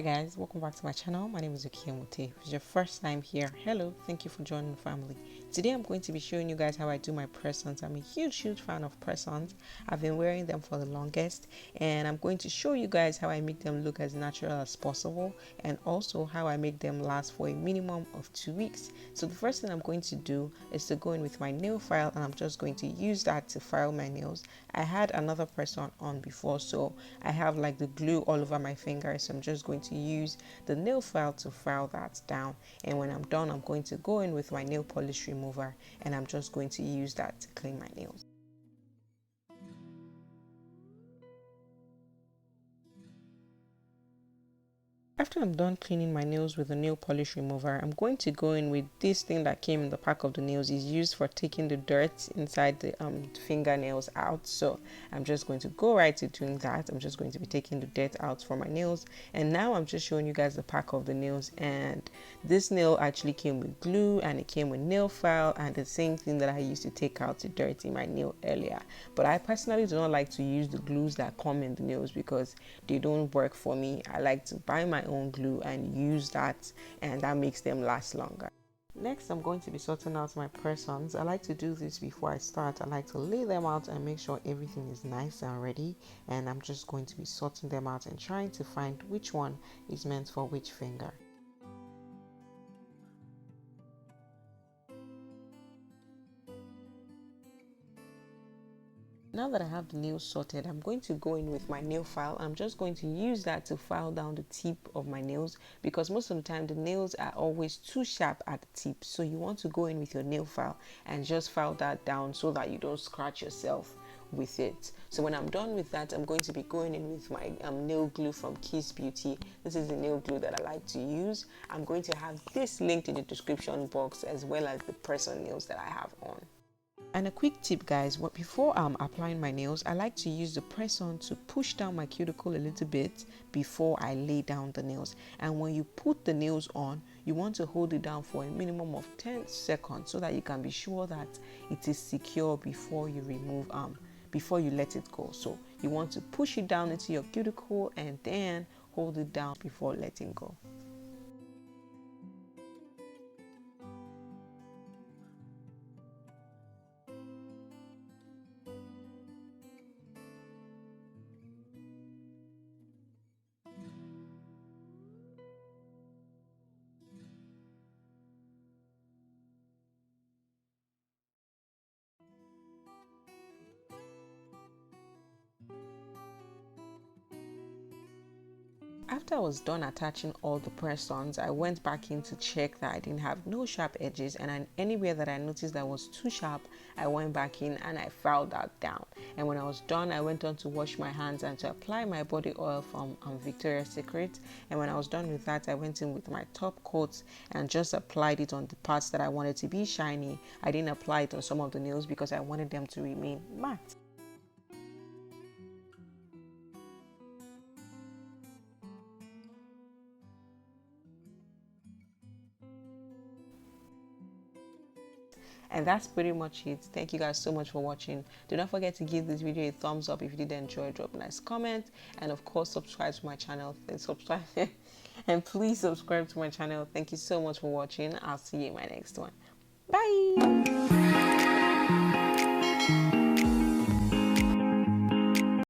guys, welcome back to my channel. My name is Okemute. If it's your first time here, hello, thank you for joining the family. Today I'm going to be showing you guys how I do my press-ons. I'm a huge fan of press-ons. I've been wearing them for the longest, and I'm going to show you guys how I make them look as natural as possible, and also how I make them last for a minimum of 2 weeks. So the first thing I'm going to do is to go in with my nail file, and I'm just going to use that to file my nails. I had another press-on on before, so I have like the glue all over my fingers, so I'm just going to use the nail file to file that down. And when I'm done, I'm going to go in with my nail polish remover, and I'm just going to use that to clean my nails. After I'm done cleaning my nails with the nail polish remover, I'm going to go in with this thing that came in the pack of the nails. Is used for taking the dirt inside the fingernails out. So I'm just going to go right to doing that. I'm just going to be taking the dirt out from my nails. And now I'm just showing you guys the pack of the nails. And this nail actually came with glue, and it came with nail file, and the same thing that I used to take out the dirt in my nail earlier. But I personally do not like to use the glues that come in the nails because they don't work for me. I like to buy my own glue and use that, and that makes them last longer. Next, I'm going to be sorting out my press-ons. I like to do this before I start. I like to lay them out and make sure everything is nice and ready, and I'm just going to be sorting them out and trying to find which one is meant for which finger. Now that I have the nails sorted, I'm going to go in with my nail file. I'm just going to use that to file down the tip of my nails, because most of the time the nails are always too sharp at the tip. So you want to go in with your nail file and just file that down so that you don't scratch yourself with it. So when I'm done with that, I'm going to be going in with my nail glue from Kiss Beauty. This is the nail glue that I like to use. I'm going to have this linked in the description box, as well as the press-on nails that I have on. And a quick tip, guys, before I'm applying my nails, I like to use the press-on to push down my cuticle a little bit before I lay down the nails. And when you put the nails on, you want to hold it down for a minimum of 10 seconds so that you can be sure that it is secure before you remove before you let it go. So you want to push it down into your cuticle and then hold it down before letting go. After I was done attaching all the press-ons, I went back in to check that I didn't have no sharp edges, and anywhere that I noticed that was too sharp, I went back in and I filed that down. And when I was done, I went on to wash my hands and to apply my body oil from Victoria's Secret. And when I was done with that, I went in with my top coat and just applied it on the parts that I wanted to be shiny. I didn't apply it on some of the nails because I wanted them to remain matte. And that's pretty much it. Thank you guys so much for watching. Do not forget to give this video a thumbs up if you did enjoy. Drop a nice comment, and of course subscribe to my channel. And please subscribe to my channel. Thank you so much for watching. I'll see you in my next one. Bye.